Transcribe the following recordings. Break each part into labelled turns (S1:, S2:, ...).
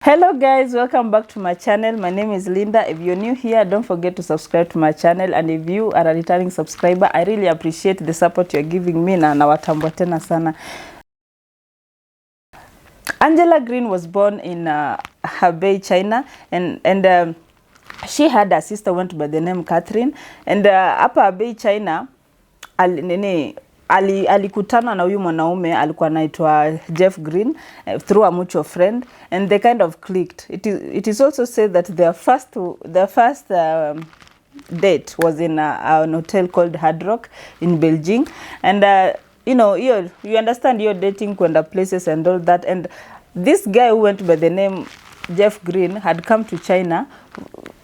S1: Hello guys, welcome back to my channel. My name is Linda. If you're new here, don't forget to subscribe to my channel, and if you are a returning subscriber, I really appreciate the support you're giving me na nawatambua tena sana. Angela Green was born in Hebei, China, and she had a sister went by the name Catherine, and hapa Hebei, China alikutana na huyu mwanaume alikuwa anaitwa Jeff Green through a mutual friend, and they kind of clicked. It is also said that their first date was in an hotel called Hard Rock in Beijing, and you know, you understand, you're dating kwenda places and all that, and this guy who went by the name Jeff Green had come to China,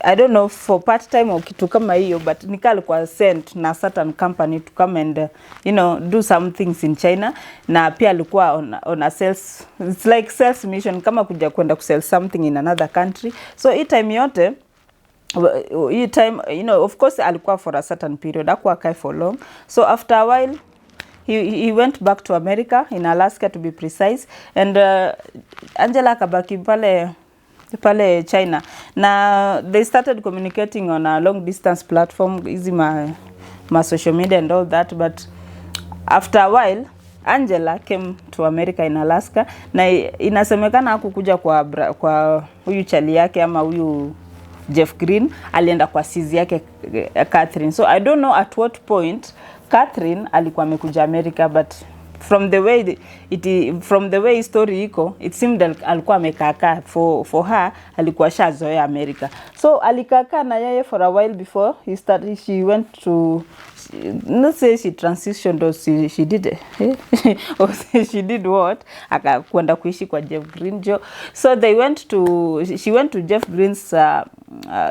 S1: I don't know, for part-time or kitu kama hiyo, but nika alikuwa sent na certain company to come and you know, do some things in China, na pia alikuwa on a sales, it's like sales mission, kama kuja kwenda kusell something in another country. So hii time yote, hii time, you know, of course alikuwa for a certain period, hakuwa kai for long. So after a while he went back to America, in Alaska to be precise, and Angela kabaki pale China. Now they started communicating on a long distance platform, easy my social media and all that, but after a while Angela came to America in Alaska, na inasemekana hakukuja kwa huyu chali yake ama huyu Jeff Green, alienda kwa sizi yake Catherine. So I don't know at what point Catherine alikuwa amekuja America, but from the way story iko, it seemed that alikuwa amekaka for her, alikuwa shazoea America. So alikaka na yeye for a while before she went to, not say she transitioned or she did or she did what, akakwenda kuishi kwa Jeff Green. So she went to Jeff Green's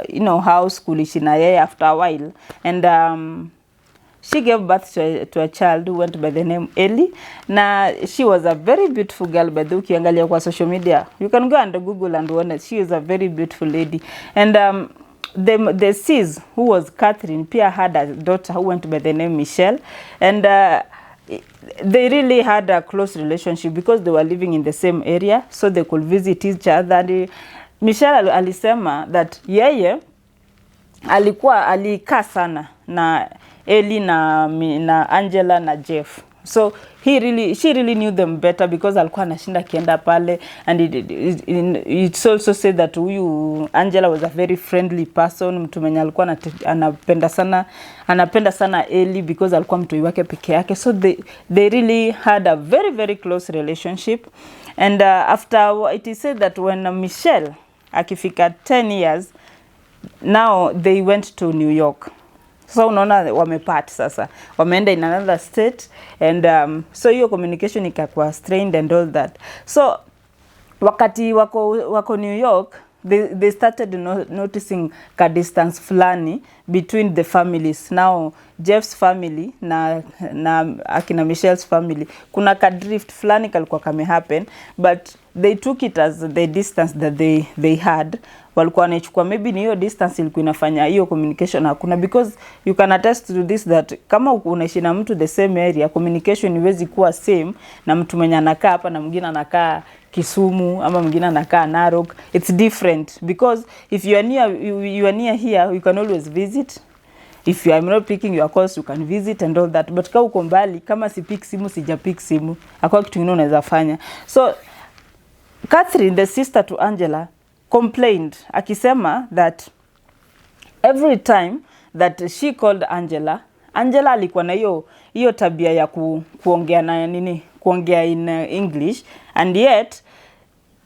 S1: you know, house, kulishi na yeye after a while, and she gave birth to a child who went by the name Ellie. Na she was a very beautiful girl, by the way, ukiangalia kwa social media. You can go and Google and watch. She is a very beautiful lady. And the sis, who was Catherine, pia had a daughter who went by the name Michelle. And they really had a close relationship because they were living in the same area, so they could visit each other. And Michelle alisema that yeye alikaa sana na Ellie na Angela na Jeff. So she really knew them better because alikuwa anashinda kienda pale, and it's also said that huyu Angela was a very friendly person, mtu mwenye alikuwa anapenda sana Ellie because alikuwa mtoi wake peke yake. So they really had a very, very close relationship. And after, it is said that when Michelle akifika 10 years, now they went to New York. So unaona wamepart sasa, wameenda in another state, and so hiyo communication ikakuwa strained and all that. So wakati wako New York, they started noticing ka distance fulani between the families. Now Jeff's family na akina Michelle's family, kuna ka drift fulani kalikuwa kame happen, but they took it as the distance that they had. Walikuwa wanachukua maybe ni hiyo distance ilikuwa inafanya hiyo communication hakuna, because you can attest to this that kama unaishi na mtu the same area, communication iwezi kuwa same na mtu mwenye anakaa hapa na mwingine anakaa Kisumu ama mwingine anakaa Narok. It's different because if you are near here, you can always visit. If you are not picking your calls, you can visit and all that. But kama uko mbali, kama si pick simu, sija pick simu, hakuna kitu kingine unaweza fanya. So Catherine, the sister to Angela, complained akisema that every time that she called Angela alikuwa na hiyo tabia ya kuongea na kuongea in English, and yet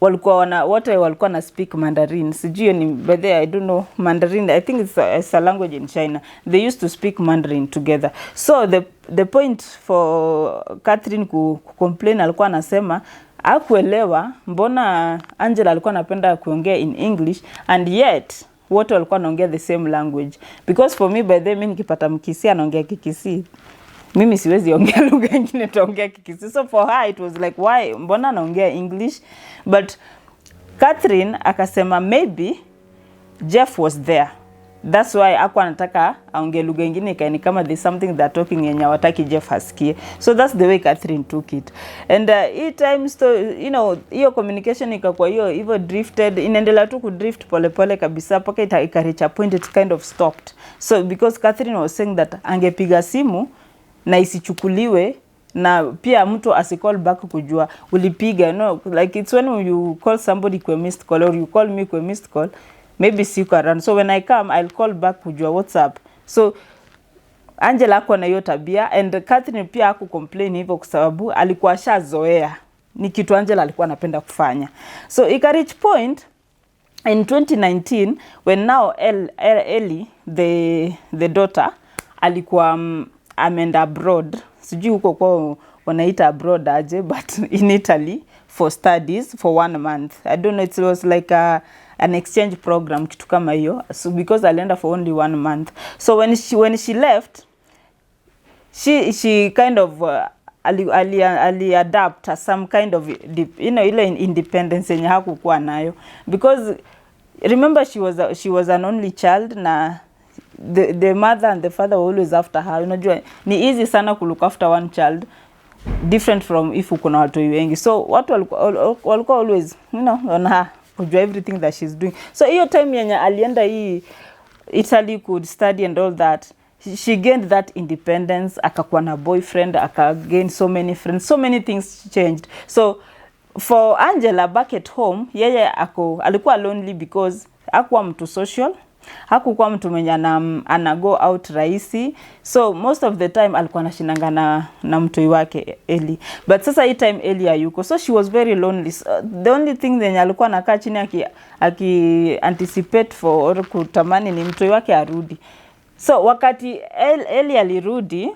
S1: wote walikuwa na speak Mandarin. Sijui ni, by the I don't know Mandarin, I think it's a language in China. They used to speak Mandarin together. So the point for Catherine complain, alikuwa anasema hakuelewa mbona Angela alikuwa anapenda kuongea in English, and yet wote walikuwa wanaongea the same language. Because for me, by the way, mimi nikipata Mkisi anaongea Kikisi, mimi siwezi ongea lugha nyingine, taongea Kikisi. So for her it was like, why mbona anaongea English? But Catherine akasema maybe Jeff was there That's why hakuwa anataka aongee lugha ingine ikaini kama there's something they're talking yenye hawataki Jeff asikie. So that's the way Catherine took it. And each time you know, hiyo communication ikakuwa hiyo drifted, inaendelea tu kudrift pole kabisa mpaka ikareach a point it kind of stopped. So because Catherine was saying that angepiga simu na isichukuliwe na pia mtu asicall back kujua ulipiga, you know, like it's when you call somebody kwa missed call or you call me kwa missed call, maybe siko around, so when I come I'll call back kujua what's up. So Angela hakuwa na hiyo tabia, and Catherine pia haku complain hivyo kwa sababu alikuwa shazoea, ni kitu Angela alikuwa anapenda kufanya. So ika reach point in 2019 when now Ellie the daughter alikuwa ameenda abroad, sijui huko kwa wanaita abroad aje, but in Italy for studies for 1 month. I don't know, it was like an exchange program kitu kama hiyo, so because alienda for only 1 month. So when she left, she kind of ali adapt as some kind of, you know, ile independence yenye hakukuwa nayo, because remember she was an only child na the mother and the father were always after her. Unajua ni easy sana ku look after one child, different from if uko na watu wengi. So watu walikuwa always, you know, on her, kujua everything that she's doing. So hiyo time yenye alienda hii Italy could study and all that, she gained that independence, akakuwa na boyfriend, gain so many friends, so many things changed. So for Angela back at home, yeye alikuwa lonely because hakuwa mtu social, hakukuwa mtu mwenye ana go out rahisi. So most of the time alikuwa anashindanga na mtoi wake Ellie. But sasa hii time Ellie hayuko, so she was very lonely. So the only thing that alikuwa anakaa chini aki anticipate for or kutamani ni mtoi wake arudi. So wakati Ellie alirudi,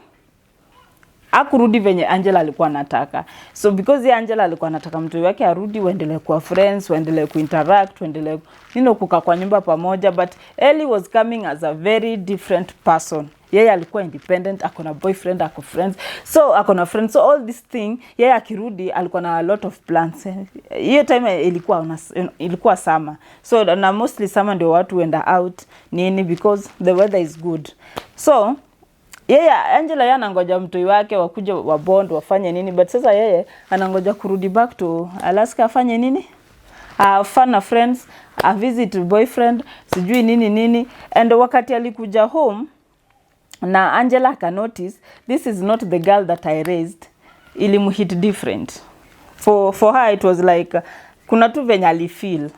S1: hakurudi venye Angela alikuwa anataka. So because Angela alikuwa anataka mtoi wake arudi, waendelee kuwa friends, waendelee kuinteract, waendelee, you know, kukaa kwa nyumba pamoja, but Ellie was coming as a very different person. Yeye alikuwa independent, akona boyfriend, ako friends. So akona friends, so all this thing, yeye akirudi alikuwa na a lot of plans. Hiyo time ilikuwa summer. So na mostly summer ndio watu wenda out nini because the weather is good. So Angela yeye anangoja mtoi wake wakuje wa bond wafanye nini, but sasa yeye anangoja kurudi back to Alaska afanye nini? Fun na friends, visit boyfriend, sijui nini. And wakati alikuja home na Angela ka notice this is not the girl that I raised, ilimhit different. For her it was like kuna tu venye alifeel.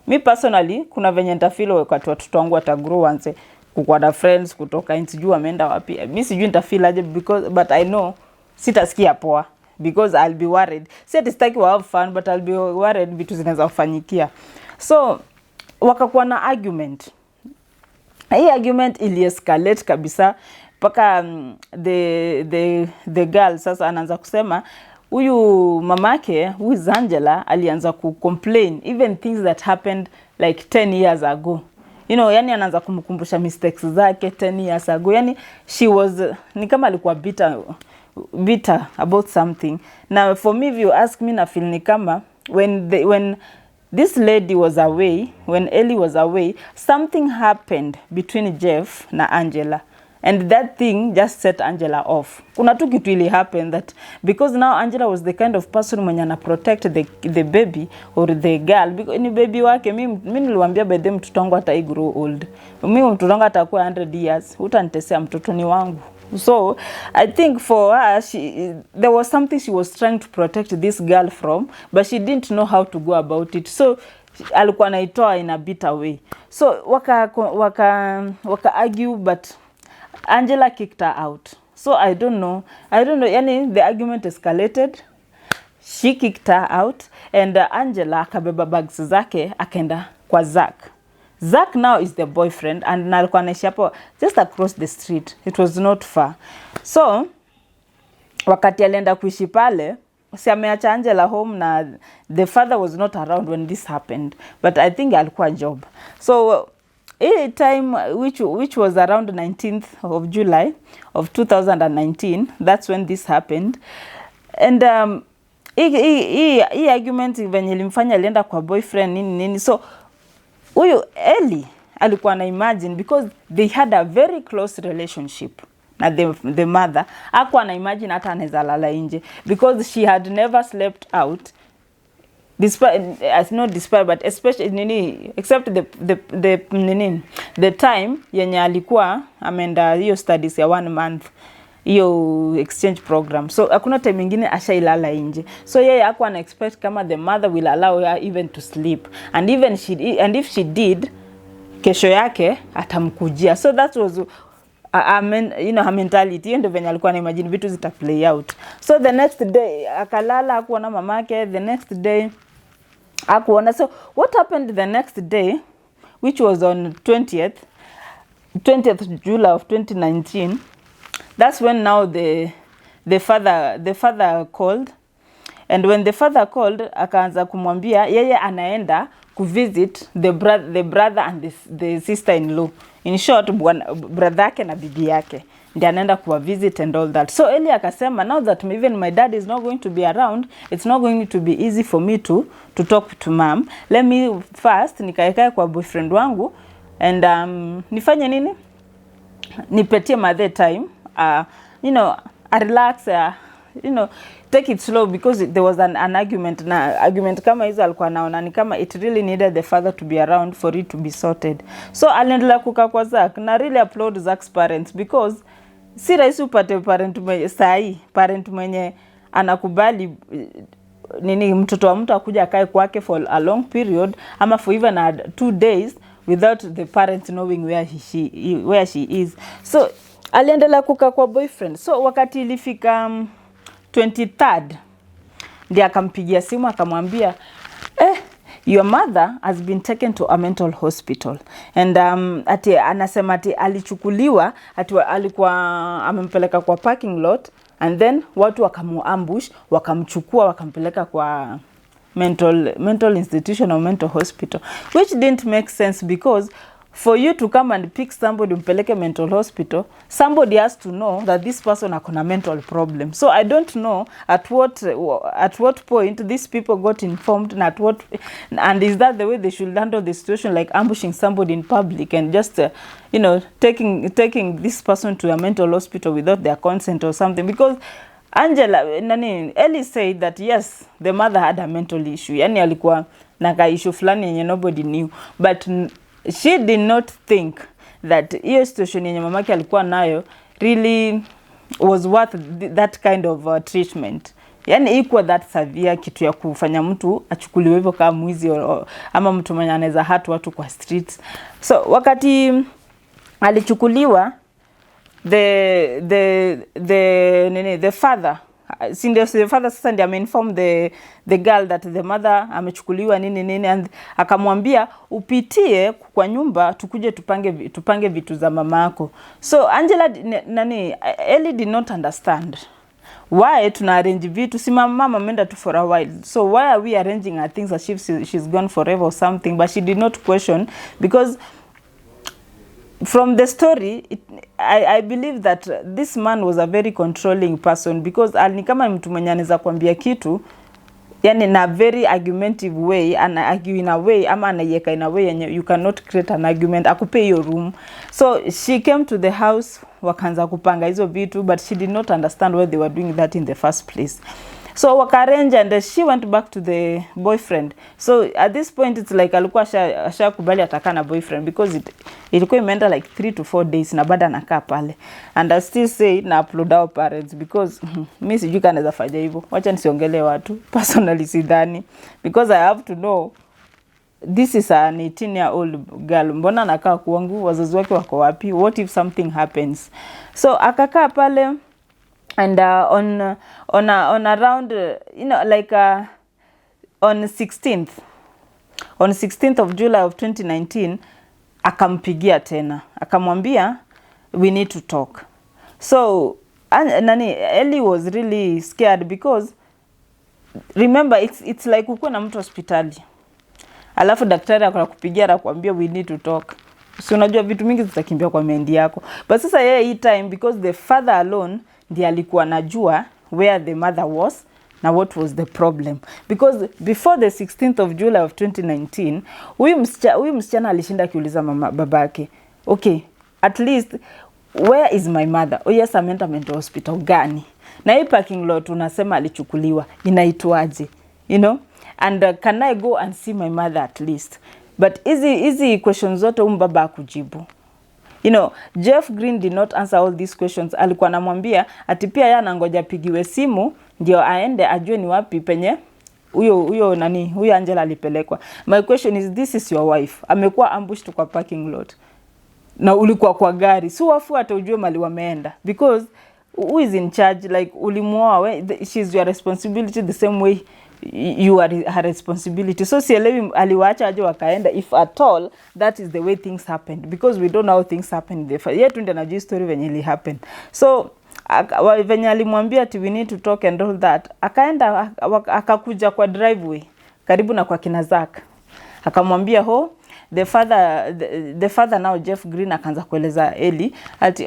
S1: Me personally kuna venye nitafeel wakati watoto wangu watagrow wanze kukuwa na friends kutoka sijui wameenda wapi. Mimi sijui nitafeel aje because but I know sitasikia poa because I'll be worried. Sitaki wa have fun but I'll be worried vitu zinaweza kufanyikia. So wakakuwa na argument. Hii argument ili escalate kabisa paka the girl sasa anaanza kusema huyu mamake who is Angela alianza ku complain even things that happened like 10 years ago. You know, yani anaanza kumkumbusha mistakes zake 10 years ago. Yani she was ni kama alikuwa bitter about something. Now for me if you ask me na feel ni kama when this lady was away, when Ellie was away, something happened between Jeff na Angela. And that thing just set Angela off. Kuna tu kitu ili happen that because now Angela was the kind of person mwenye ana protect the baby or the girl because ni baby wake. Mimi niliwaambia by them mtoto wangu hata grow old. Mimi mtoto wangu atakuwa 100 years. Utanitesea mtoto ni wangu. So I think for her there was something she was trying to protect this girl from, but she didn't know how to go about it. So alikuwa anaitoa in a bitter way. So waka argue but Angela kicked her out. So I don't know. Yani the argument escalated. She kicked her out and Angela akabeba bags zake akaenda kwa Zach. Zach now is the boyfriend and alikuwa anaishi hapo just across the street. It was not far. So wakati alienda kuishi pale, si ameacha Angela home na the father was not around when this happened, but I think alikuwa job. So a time which was around 19th of July of 2019, that's when this happened. And hii argument venye ilimfanya alienda kwa boyfriend nini. So huyu Ellie alikuwa na imagine because they had a very close relationship na the mother. Hakuwa na imagine hata anaweza lala nje because she had never slept out. Despite but especially nini, except the time yenye alikuwa ameenda hiyo studies ya 1 month, hiyo exchange program. So hakuna time nyingine ashailala nje. So yeye hakuwa na expect kama the mother will allow her even to sleep, and if she did, kesho yake atamkujia. So that was her mentality. Hiyo ndio venye alikuwa na imagine vitu zita play out. So the next day akalala, hakuona mamake. The next day hakuona. So what happened the next day, which was on 20th July of 2019, that's when now the father called. And when the father called, akaanza kumwambia yeye anaenda kuvisit the brother and the sister-in-law. In short, brother yake na bibi yake ndiye anaenda kuwa visit and all that. So Eli akasema, now that even my dad is not going to be around, it's not going to be easy for me to talk to mom. Let me first nikaekae kwa boyfriend wangu and nifanye nini? Nipatie mother time, I relax, take it slow, because there was an argument. Na argument kama hizo alikuwa naona ni kama it really needed the father to be around for it to be sorted. So aliendelea kukaa kwa Zack, na really applaud Zack's parents, because si rahisi upate parent mwenye anakubali nini mtoto wa mtu akuja akae kwake for a long period, ama for even 2 days without the parents knowing where she is. So aliendelea kukaa kwa boyfriend. So wakati ilifika 23rd, ndiye akampigia simu akamwambia, your mother has been taken to a mental hospital. And anasema ati alichukuliwa, ati alikuwa amempeleka kwa parking lot, and then watu wakamuambush, wakamchukua wakampeleka kwa mental institution or mental hospital, which didn't make sense, because for you to come and pick somebody umpeleke mental hospital, somebody has to know that this person akona mental problem. So I don't know at what point these people got informed, and is that the way they should handle the situation, like ambushing somebody in public and just taking this person to a mental hospital without their consent or something. Because Ellie said that yes, the mother had a mental issue, yani alikuwa na issue fulani yenye nobody knew, but she did not think that hiyo situation yenye mamake alikuwa nayo really was worth that kind of treatment. Yani ikuwa that severe, kitu ya kufanya mtu achukuliwe hivyo kama mwizi ama mtu mwenye anaweza hurt watu kwa streets. So wakati alichukuliwa, the father, the father sasa ndiye ameinform the girl that the mother amechukuliwa nini, and akamwambia upitie kwa nyumba tukuje tupange vitu za mamako. So Ellie did not understand why tuna arrange vitu, si mama ameenda tu for a while, so why are we arranging her things as if she's gone forever or something. But she did not question, because from the story, I believe that this man was a very controlling person, because ni kama mtu mwenye anaweza kuambia kitu, yani na very argumentative way, ana argue in a way, ama anaiweka in a way and you cannot create an argument, akupe hiyo room. So she came to the house, wakaanza kupanga hizo vitu, but she did not understand why they were doing that in the first place. So wakaarrange, and she went back to the boyfriend. So at this point it's like alikuwa ashakubali ataka na boyfriend, because ilikuwa imeenda like 3 to 4 days na bado anakaa pale. And I still say na upload our parents, because mimi sijui kana za fanya hivyo. Wacha nisiongelee watu personally, sidhani, because I have to know this is an 18-year-old girl. Mbona anakaa kwangu? Wazazi wake wako wapi? What if something happens? So akakaa pale. And on around on 16th of July of 2019, akampigia tena akamwambia we need to talk. So Ellie was really scared, because remember it's like uko na mtu hospitali, alafu daktari akakupigia na kuambia we need to talk. So unajua vitu mingi zitakimbia kwa mendi yako. But sasa hii time, because the father alone ndiye alikuwa anajua where the mother was, na what was the problem, because before the 16th of July of 2019 huyu msichana alishinda akiuliza babake, okay, at least where is my mother? Oh yes, ameenda mental hospital gani? Na hii parking lot unasema alichukuliwa inaitwaje, you know, and can I go and see my mother at least? But easy questions zote baba akujibu. You know, Jeff Green did not answer all these questions. Alikuwa anamwambia ati pia yeye anangoja pigiwe simu ndio aende ajue ni wapi penye huyo Angela alipelekwa. My question is, this is your wife. Amekuwa ambushed kwa parking lot. Na ulikuwa kwa gari. Si wafu hata ujue mali wameenda. Because who is in charge? Like ulimuoa, she's your responsibility the same way you are her responsibility. So sielewi aliwaacha aje wakaenda, if at all that is the way things happened, because we don't know how things happened the yet ndio najua story venye ili happen. So venye alimwambia ati we need to talk and all that, akaenda akakuja kwa driveway karibu na kwa kina Zack, akamwambia the father now Jeff Green akaanza kueleza Ellie ati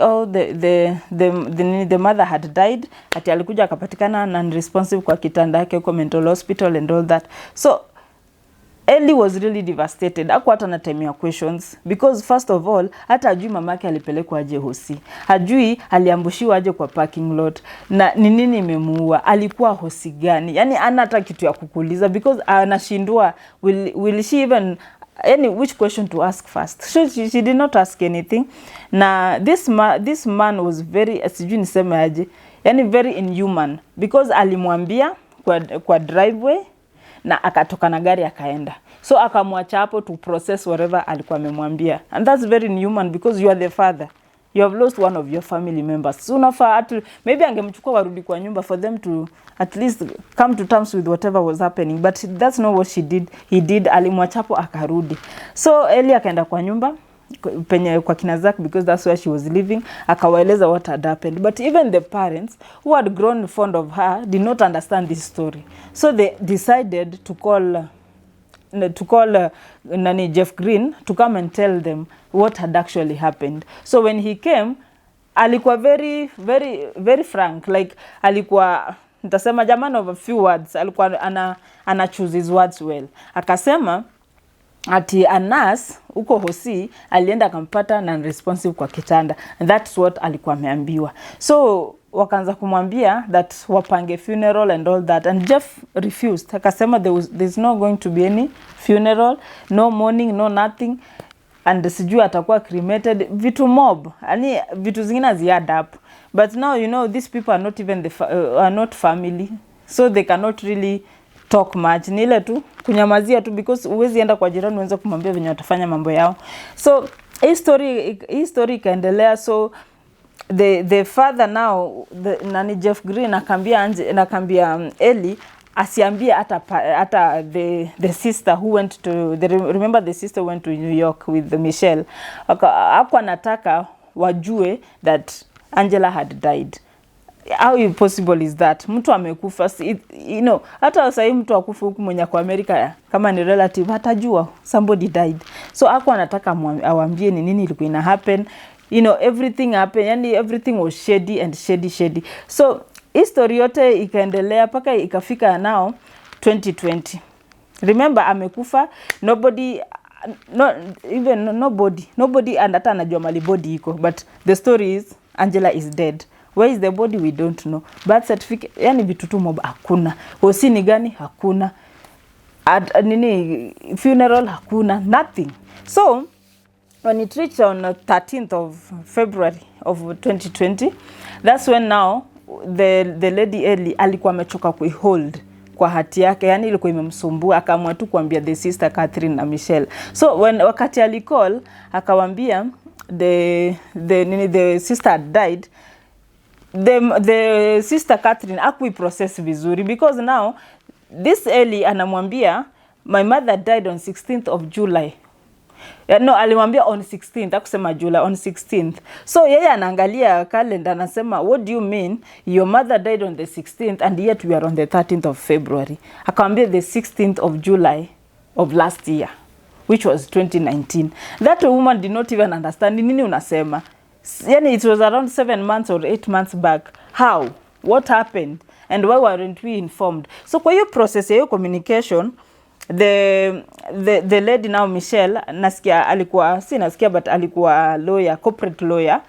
S1: the mother had died, ati alikuja akapatikana non-responsive kwa kitanda yake kwa mental hospital and all that. So Ellie was really devastated. Hakuwa hata anatemia questions, because first of all hata ajui mamake alipelekwa aje hosi, hajui aliambushiwa aje kwa parking lot, na ni nini imemuua, alikuwa hosi gani, yani ana hata kitu ya kukuuliza, because anashindwa will she even which question to ask first. So she did not ask anything. Na this man was very, sijui niseme aje, yani very inhuman, because alimwambia kwa driveway na akatoka na gari akaenda. So akamwacha hapo to process whatever alikuwa amemwambia. And that's very inhuman, because you are the father. You have lost one of your family members. So unafaa maybe angemchukua warudi kwa nyumba for them to at least come to terms with whatever was happening. But that's not what she did. He did. Alimwacha hapo akarudi. So Ellie akaenda kwa nyumba penye kwa kina Zack, because that's where she was living. Akawaeleza what had happened. But even the parents who had grown fond of her did not understand this story. So they decided to call Jeff Green to come and tell them what had actually happened. So when he came, alikuwa very very very frank, like alikuwa nitasema jaman of a few words, alikuwa ana choose his words well. Akasema ati Anas uko hosi alienda akampata non-responsive kwa kitanda, and that's what alikuwa ameambiwa. So wakaanza kumwambia that wapange funeral and all that, and Jeff refused. Akasema there's not going to be any funeral, no mourning, no nothing, and sijui atakuwa cremated, vitu mob, yani vitu zingine ziadd up. But now you know these people are not even are not family, so they cannot really talk much. Ni ile kunyamazia tu, because uwezi enda kwa jirani uanze kumwambia venye watafanya mambo yao. So hii story ikaendelea. So the father now Jeff Green akambia Ellie asiambie hata the sister who went to remember the sister went to New York with Michelle. Hapo anataka wajue that Angela had died. How possible is that? Mtu amekufa, you know, hata sasa mtu akufa huku mwenye kwa Amerika kama ni relative hatajua somebody died. So hapo anataka awambie ni nini ilikuwa ina happen. You know, everything happened, yani everything was shady and shady. So history yote ikaendelea paka ikafika now 2020. Remember amekufa, nobody and hata anajua mali body iko, but the story is Angela is dead. Where is the body? We don't know. Birth certificate, yani vitu tu mob hakuna. Hosi ni gani? Hakuna. Funeral hakuna, nothing. So when it reached on 13th of February of 2020, that's when now the lady Ellie alikuwa amechoka kuihold kwa hati yake, yani ilikuwa imemsumbua, akaamua tu kuambia the sister Catherine na Michelle. So wakati alicall akawambia the sister had died, the sister Catherine process vizuri, because now this Ellie anamwambia my mother died on 16th of July. No, alimwambia on 16th, hakusema July, on 16th. So yeye anaangalia calendar anasema, what do you mean your mother died on the 16th and yet we are on the 13th of February? Akamwambia the 16th of July of last year, which was 2019. That woman did not even understand nini unasema. Yani it was around 7 months or 8 months back. How? What happened? and why weren't we informed? So kwa hiyo process ya hiyo communication, the lady now Michelle, nasikia alikuwa, si nasikia but alikuwa lawyer, corporate lawyer,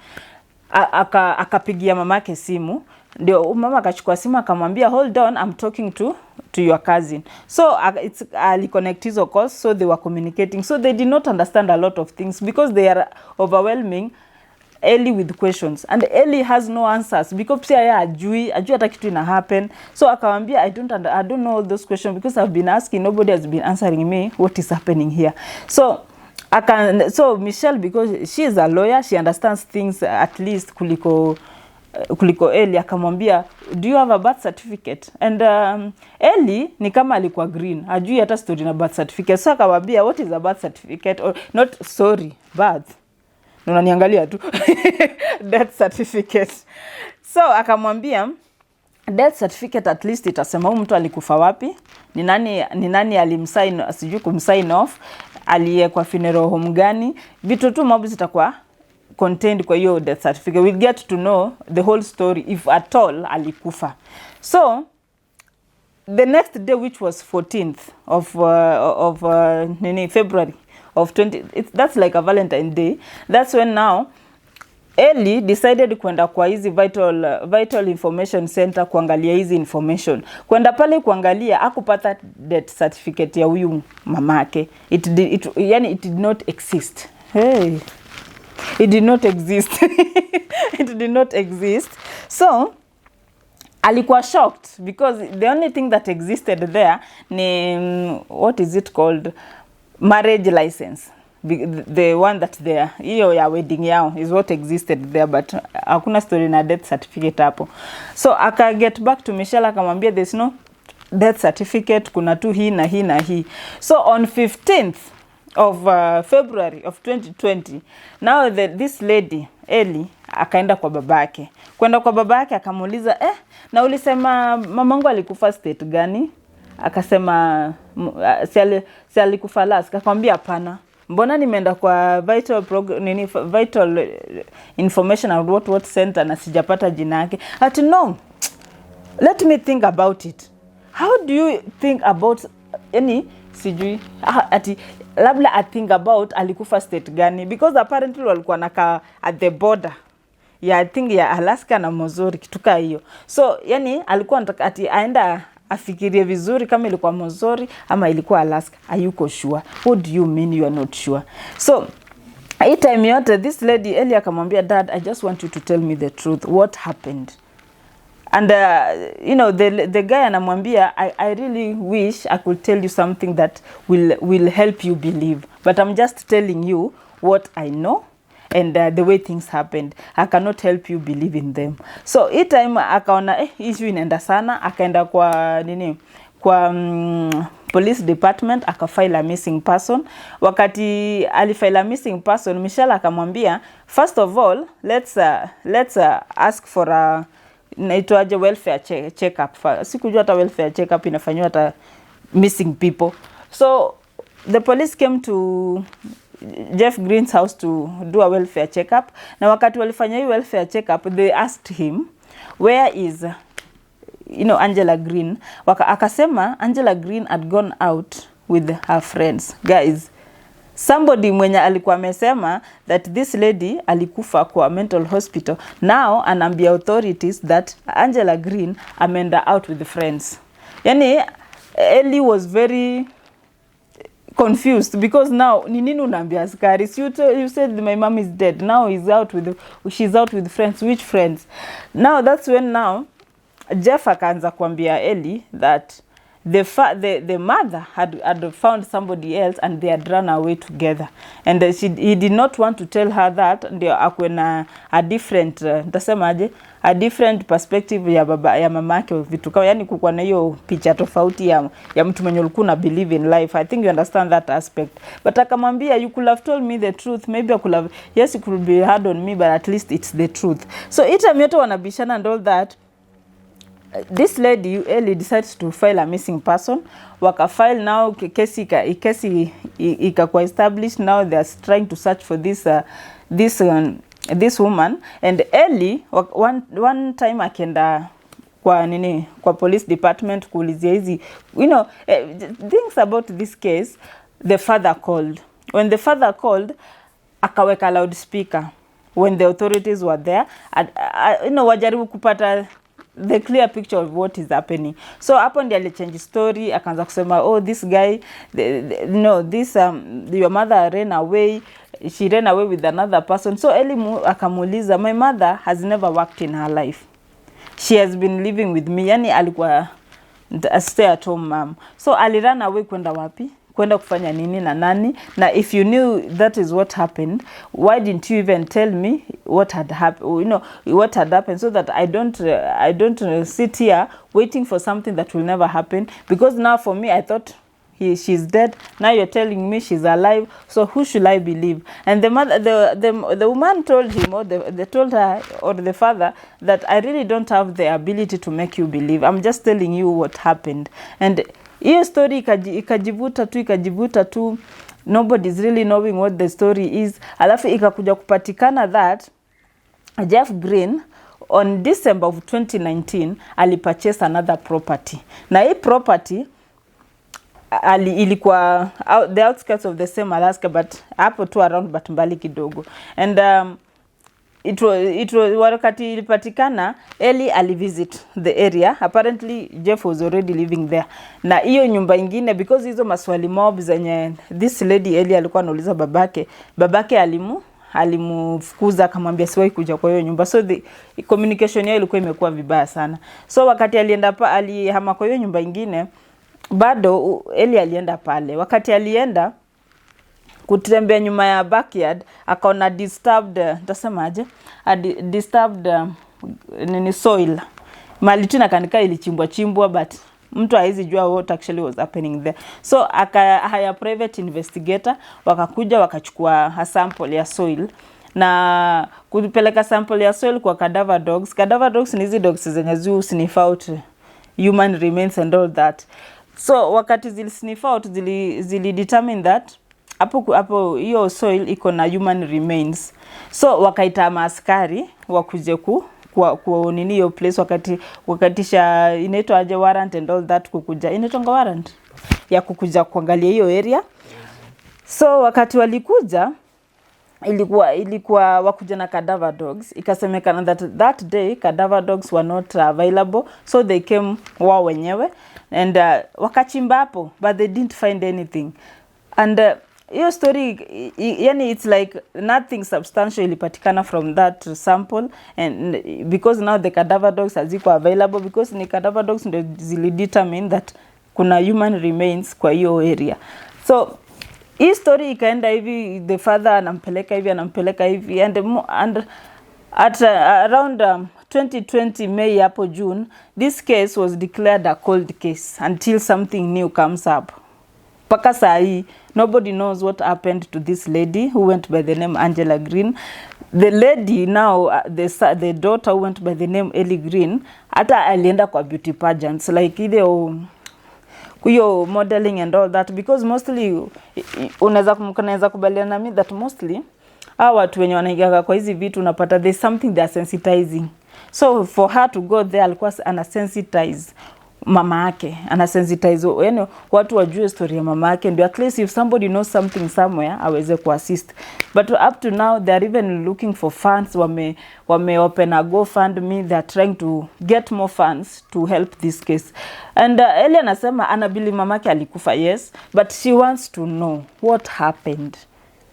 S1: akapigia mamake simu, ndio mama akachukua simu akamwambia hold on, I'm talking to your cousin. So it's connect hizo calls, so they were communicating. So they did not understand a lot of things because they are overwhelming Ellie with questions, and Ellie has no answers because pia yeye ajui hata kitu ina happen. So akamwambia I don't know all those questions because I've been asking, nobody has been answering me what is happening here. So Michelle, because she is a lawyer, she understands things at least kuliko Ellie, akamwambia do you have a birth certificate? And Ellie ni kama alikuwa green, ajui hata story na birth certificate. So akamwambia what is a birth certificate, or not, sorry, birth, unaniangalia tu death certificate. So akamwambia death certificate at least itasema huyu mtu alikufa wapi, ni nani alimsign, sijui kumsign off, aliyekwa funeral home gani, vitu tu mambo zitakuwa contained kwa hiyo death certificate. We'll get to know the whole story if at all alikufa. So the next day, which was 14th of February of 20, that's like a Valentine Day, that's when now Ellie decided kwenda kwa hizi vital information center kuangalia hizi information. Kwenda pale kuangalia akupata death certificate ya huyu mamake. It did not exist. Hey, it did not exist. It did not exist. So alikuwa shocked because the only thing that existed there ni what is it called, marriage license, the one that there, hiyo ya wedding yao is what existed there, but hakuna story na death certificate hapo. So aka get back to Michelle akamwambia there's no death certificate, kuna tu hii na hii na hii. So on 15th of February of 2020, now this lady Ellie akaenda kwa babake. Kwenda kwa babake akamuuliza na ulisema mamangu alikufa state gani? Akasema si alikufa last. Akamwambia hapana, mbona nimeenda kwa vital information and what center na sijapata jina yake? Ati no, let me think about it. How do you think about sijui ati labda I think about alikufa state gani, because apparently walikuwa naka at the border I think ya Alaska na Missouri kituka hiyo. So alikuwa anataka ati aenda afikirie vizuri kama ilikuwa Missouri ama ilikuwa Alaska. Hayuko sure. What do you mean you are not sure? So hii time yote this lady Ellie akamwambia dad, I just want you to tell me the truth, what happened? And the guy anamwambia I really wish I could tell you something that will help you believe, but I'm just telling you what I know and the way things happened. I cannot help you believe in them. So hii time akaona issue inaenda sana, akaenda kwa police department akafile a missing person. Wakati alifile a missing person, Michelle akamwambia first of all let's ask for a naitwaje welfare check up. Sikujua hata welfare check up inafanywa hata missing people. So the police came to Jeff Green's house to do a welfare check up. Na wakati walifanya hii welfare check up, they asked him where is Angela Green. Akasema Angela Green had gone out with her friends. Guys, somebody mwenye alikuwa amesema that this lady alikufa kwa mental hospital, now anaambia authorities that Angela Green ameenda out with friends. Ellie was very confused because now ni nini unaambia askari? You said my mom is dead, now she's out with friends. Which friends? Now that's when now Jeff akaanza kuambia Ellie that the mother had found somebody else and they had run away together, and he did not want to tell her that, ndio akwe na a different a different perspective ya mamake vitu kwa kukua na hiyo picha tofauti ya mtu mwenye ulikuwa na believe in life. I think you understand that aspect. But akamwambia you could have told me the truth, maybe I could have, yes it could be hard on me, but at least it's the truth. So itam yote wanabishana and all that. This lady Ellie decides to file a missing person. File now, kesi ikakuwa established. Now they are trying to search for this woman. And Ellie one time akenda kwa police department kuulizia hizi, you know, things about this case. The father called. When the father called, akaweka loudspeaker when the authorities were there, you know, wajaribu kupata the clear picture of what is happening. So hapo ndiye alichange story, akaanza kusema, oh, this guy, no, this your mother ran away, she ran away with another person. So Eli akamuuliza, my mother has never worked in her life, she has been living with me. Yani alikuwa a stay at home mom. So alirun away kwenda wapi? Kwenda kufanya nini na nani? Na if you knew that is what happened, why didn't you even tell me what had happened, you know, what had happened, so that I don't sit here waiting for something that will never happen? Because now for me, I thought she's dead. Now you're telling me she's alive. So who should I believe? And the mother, the woman told him, or they told her, or the father, that I really don't have the ability to make you believe. I'm just telling you what happened. And hiyo story ikajivuta tu, nobody's really knowing what the story is. Alafu ikakuja kupatikana that Jeff Green on December of 2019 alipurchase another property. Na hii property ilikuwa the outskirts of the same Alaska, but hapo tu around, but mbali kidogo. And it was wakati ilipatikana, Eli alivisit the area. Apparently Jeff was already living there. Na hiyo nyumba ingine, because hizo maswali mob zenye this lady Eli alikuwa anauliza babake alimufukuza, akamwambia siwahi kuja kwa hiyo nyumba. So the communication yao ilikuwa imekuwa vibaya sana. So wakati alihama kwa hiyo nyumba ingine, bado Eli alienda pale. Wakati alienda kutembea nyuma ya backyard, akaona disturbed, tasemaje, disturbed nini soil. Mali tu nakanika ilichimbwa, but mtu haizi jua what actually was happening there. So hire private investigator, wakakuja wakachukua a sample ya soil, na kupeleka sample ya soil kwa cadaver dogs. Cadaver dogs ni hizi dogs zenye sniff out human remains and all that. So wakati zili sniff out, zili determine that hapo hiyo soil iko na human remains. So wakaita maaskari wakuje kwa nini hiyo place, wakatisha inaitwa aje, warrant and all that, kukuja inaitwa warrant ya kukuja kuangalia hiyo area. So wakati walikuja, ilikuwa wakuja na cadaver dogs. Ikasemekana that day cadaver dogs were not available, so they came wao wenyewe and wakachimba hapo, but they didn't find anything. And your story, yani it's like nothing substantial ilipatikana from that sample, and because now the cadaver dogs haziko available, because ni cadaver dogs ndio zili determine that kuna human remains kwa hiyo area. So hii story ikaenda hivi, the father anampeleka hivi, and at around 2020 May hapo June, this case was declared a cold case until something new comes up. Paka sahi, nobody knows what happened to this lady who went by the name Angela Green. The lady now, the daughter who went by the name Ellie Green, hata alienda kwa beauty pageants, like kuyo modeling and all that, because mostly, unaweza kubaliana na mimi that mostly, watu wenye wanaigaga kwa hizi vitu unapata there's something they are sensitizing. So for her to go there, alikuwa anasensitize mama yake, anasensitize, yani watu wajue story ya mama yake, ndio at least if somebody knows something somewhere aweze kuassist. But up to now they are even looking for funds. wame open a GoFundMe, they are trying to get more funds to help this case. And Eli anasema anabili mamake alikufa, yes, but she wants to know what happened,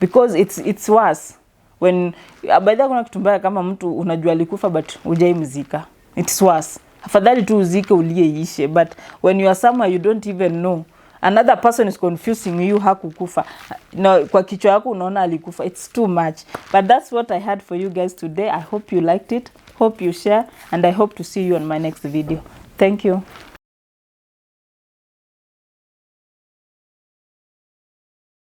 S1: because it's worse when by the kuna kitu mbaya kama mtu unajua alikufa but hujaimzika. It's worse. Afadhali tu uzike uliyeishe, but when you are somewhere you don't even know, another person is confusing you hakukufa, no, kwa kichwa yako unaona alikufa. It's too much. But that's what I had for you guys today. I hope you liked it, hope you share, and I hope to see you on my next video. Thank you.